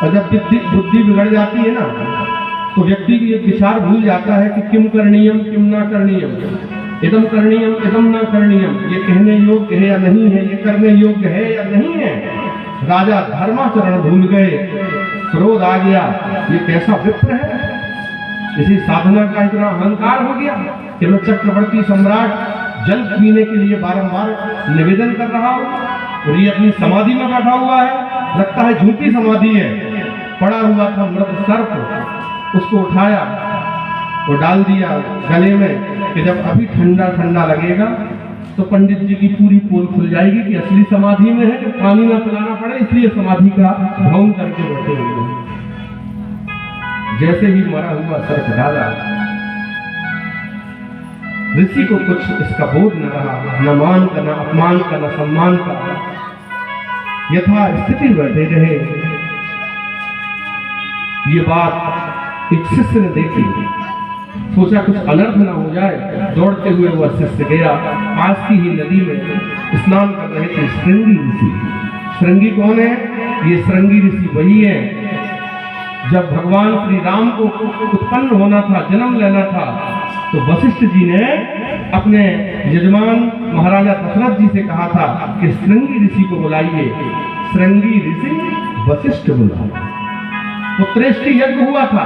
और जब बुद्धि बिगड़ जाती है ना, तो व्यक्ति की एक विचार भूल जाता है कि किम करणीयम किम ना करणीयम, इदम करणीयम इदम ना करणीयम, ये कहने योग्य है या नहीं है, ये करने योग्य है या नहीं है। राजा धर्माचरण भूल गए, क्रोध आ गया, ये कैसा विप्र है, इसी साधना का इतना अहंकार हो गया कि मैं चक्रवर्ती सम्राट जल पीने के लिए बारंबार निवेदन कर रहा हूँ और ये अपनी समाधि में बैठा हुआ है, लगता है झूठी समाधि है। पड़ा हुआ था मृत सर्प, उसको उठाया और डाल दिया गले में कि जब अभी ठंडा ठंडा लगेगा तो पंडित जी की पूरी पोल खुल जाएगी कि असली समाधि में है, कि पानी ना पिलाना पड़े इसलिए समाधि का भंग करके बैठे हुए। जैसे ही मरा हुआ सर्प डाला, ऋषि को कुछ इसका बोध न रहा, न मान का, न अपमान का, न सम्मान का, यथा स्थिति बैठे रहे। ये बात एक शिष्य ने देखी, सोचा कुछ अनर्थ न हो जाए, दौड़ते हुए वह शिष्य गया। पास की ही नदी में स्नान कर रहे थे श्रृंगी ऋषि। श्रृंगी कौन है? ये श्रृंगी ऋषि वही है जब भगवान श्री राम को उत्पन्न होना था, जन्म लेना था, तो वशिष्ठ जी ने अपने यजमान महाराजा दशरथ जी से कहा था कि श्रृंगी ऋषि को बुलाइए। श्रृंगी ऋषि वशिष्ठ बुलाए। पुत्रेष्टि यज्ञ हुआ था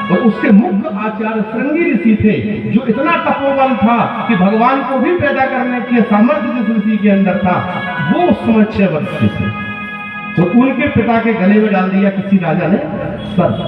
और उसके मुख्य आचार्य श्रृंगी ऋषि थे, जो इतना तपोबल था कि भगवान को भी पैदा करने की सामर्थ्य जिस ऋषि के अंदर था, वो उस समय 6 वर्ष के थे। तो उनके पिता के गले में डाल दिया किसी राजा ने सर्प।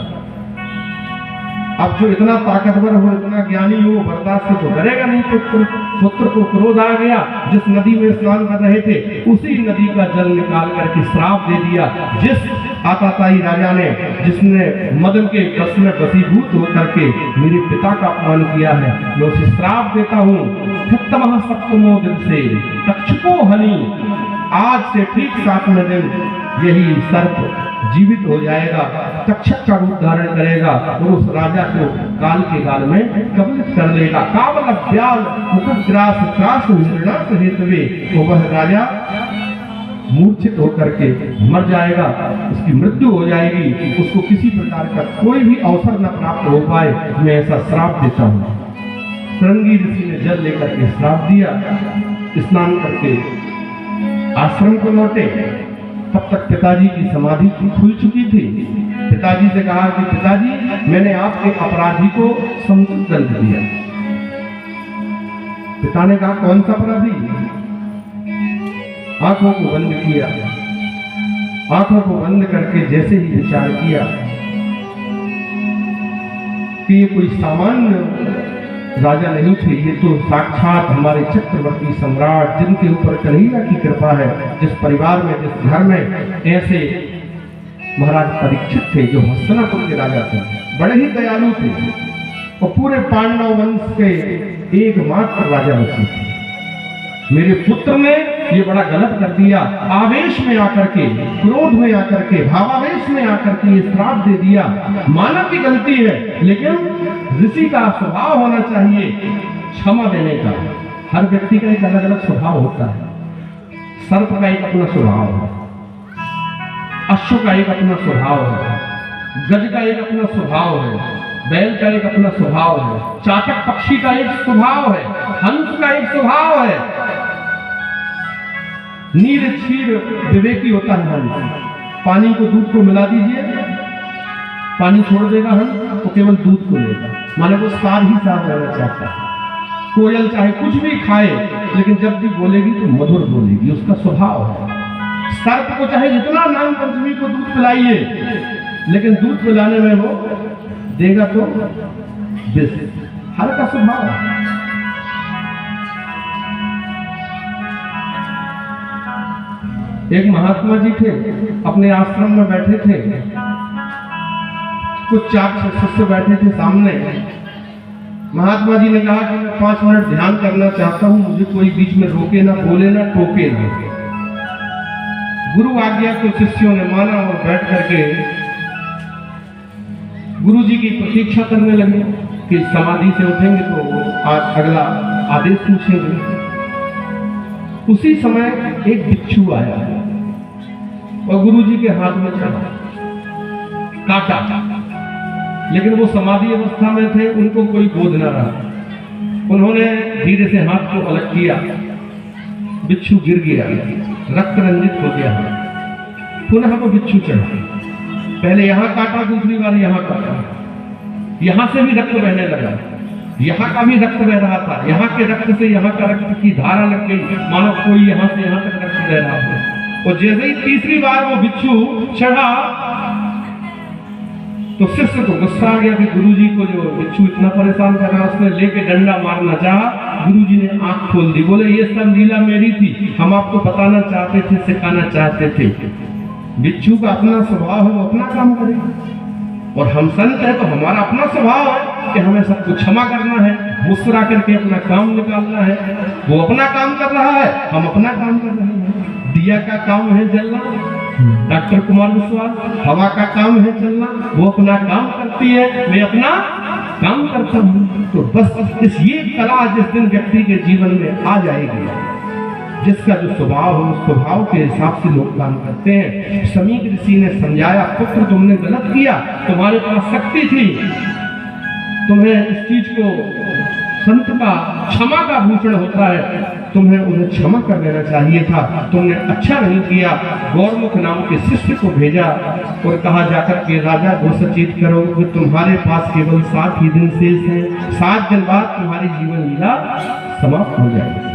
अब जो इतना ताकतवर हो, इतना ज्ञानी हो, बर्दाश्त से तो करेगा नहीं। पुत्र को क्रोध आ गया, जिस नदी में स्नान कर रहे थे उसी नदी का जल निकाल करके श्राप दे दिया। जिस आताताई राजा ने, जिसने मदन के बस में वशीभूत होकर के मेरे पिता का अपमान किया है, मैं उसे श्राप देता हूँ। सप्तमः सप्तमो दिन से तक्षको हनि, आज से ठीक 7वें दिन यही सर्प जीवित हो जाएगा, तक्षक का रूप धारण करेगा और उस राजा को काल के गाल में कबलित कर लेगा। कावल अभ्याल मुखग्रास त्रास निर्णास हेतवे, तो वह राजा मूर्छित होकर के मर जाएगा, उसकी मृत्यु हो जाएगी, उसको किसी प्रकार का कोई भी अवसर न प्राप्त हो पाए। मैं ऐसा श्राप देता हूँ। श्रृंगी ऋषि ने जल लेकर के श्राप दिया। स्नान करके आश्रम को लौटे, तब तक पिताजी की समाधि खुल चुकी थी। पिताजी से कहा कि पिताजी, मैंने आपके अपराधी को समुचित दंड दिया। पिता ने कहा कौन सा अपराधी? आंखों को बंद किया। आंखों को बंद करके जैसे ही विचार किया कि ये कोई सामान्य राजा नहीं थे, ये तो साक्षात हमारे चक्रवर्ती सम्राट, जिनके ऊपर कन्हैया की कृपा है, जिस परिवार में, जिस घर में ऐसे महाराज परीक्षित थे, जो हस्तिनापुर के राजा थे, बड़े ही दयालु थे और पूरे पांडव वंश के एकमात्र राजा बचे थे। मेरे पुत्र ने ये बड़ा गलत कर दिया, आवेश में आकर के, क्रोध में आकर के, भावावेश में आकर के ये श्राप दे दिया। मानव की गलती है, लेकिन ऋषि का स्वभाव होना चाहिए क्षमा देने का। हर व्यक्ति का एक अलग अलग स्वभाव होता है। सर्प का एक अपना स्वभाव है, अश्व का एक अपना स्वभाव है, गज का एक अपना स्वभाव है, बैल का एक अपना स्वभाव है, चातक पक्षी का एक स्वभाव है, हंस का एक स्वभाव है। नीर क्षीर विवेकी होता है हंस। पानी को दूध को मिला दीजिए, पानी छोड़ देगा हंस, तो केवल दूध को लेगा, माने वो सार ही सार रहना चाहता है। कोयल चाहे कुछ भी खाए, लेकिन जब भी बोलेगी तो मधुर बोलेगी, उसका स्वभाव है। सर्प को चाहे जितना नाग पंचमी को दूध पिलाइए, लेकिन दूध पिलाने में वो देगा तो विष। हर का स्वभाव है। एक महात्मा जी थे, अपने आश्रम में बैठे थे, कुछ 4 शिष्य बैठे थे सामने। महात्मा जी ने कहा कि मैं 5 मिनट ध्यान करना चाहता हूं, मुझे कोई बीच में रोके ना, बोले ना, टोके ना। गुरु आज्ञा को शिष्यों ने माना और बैठ करके गुरु जी की प्रतीक्षा करने लगे कि समाधि से उठेंगे तो अगला आदेश पूछेंगे। उसी समय एक बिच्छू आया और गुरु जी के हाथ में चढ़ा। काटा, लेकिन वो समाधि अवस्था में थे, उनको कोई बोध न रहा। उन्होंने धीरे से हाथ को अलग किया, बिच्छू गिर गया, रक्त रंजित हो गया। पुनः वो बिच्छू चढ़ा, पहले यहां काटा, दूसरी बार यहां काटा, यहां से भी रक्त बहने लगा, यहाँ का भी रक्त बह रहा था, यहाँ के रक्त से यहाँ का रक्त की धारा लग गई, मानो कोई यहाँ से यहाँ तक रक्त बह रहा हो। और जैसे ही तीसरी बार वो बिच्छू चढ़ा तो शिष्य को गुस्सा आ गया कि गुरुजी को जो बिच्छू इतना परेशान कर रहा, उसने लेके डंडा मारना चाहा। गुरुजी ने आंख खोल दी, बोले ये सब लीला मेरी थी, हम आपको बताना चाहते थे, सिखाना चाहते थे। बिच्छू का अपना स्वभाव है, वो अपना काम करेगा, और हम संत है तो हमारा अपना स्वभाव है कि हमें सबको क्षमा करना है, मुस्कुरा करके अपना काम निकालना है। वो अपना काम कर रहा है, हम अपना काम कर रहे हैं। दिया का काम है जलना, डॉक्टर कुमार विश्वास, हवा का काम है चलना, वो अपना काम करती है, मैं अपना काम करता हूँ। तो बस ये कला जिस दिन व्यक्ति के जीवन में आ जाएगी, जिसका जो स्वभाव है उस स्वभाव के हिसाब से लोग काम करते हैं। समीक ऋषि ने समझाया, पुत्र तुमने गलत किया, तुम्हारे पास शक्ति थी, तुम्हें इस चीज को, संत का क्षमा का भूषण होता है, तुम्हें उन्हें क्षमा कर लेना चाहिए था, तुमने अच्छा नहीं किया। गौरमुख नाम के शिष्य को भेजा और कहा जाकर के राजा को सचेत करो कि तुम्हारे पास केवल 7 ही दिन शेष हैं, 7 दिन बाद तुम्हारी जीवन लीला समाप्त हो जाएगी।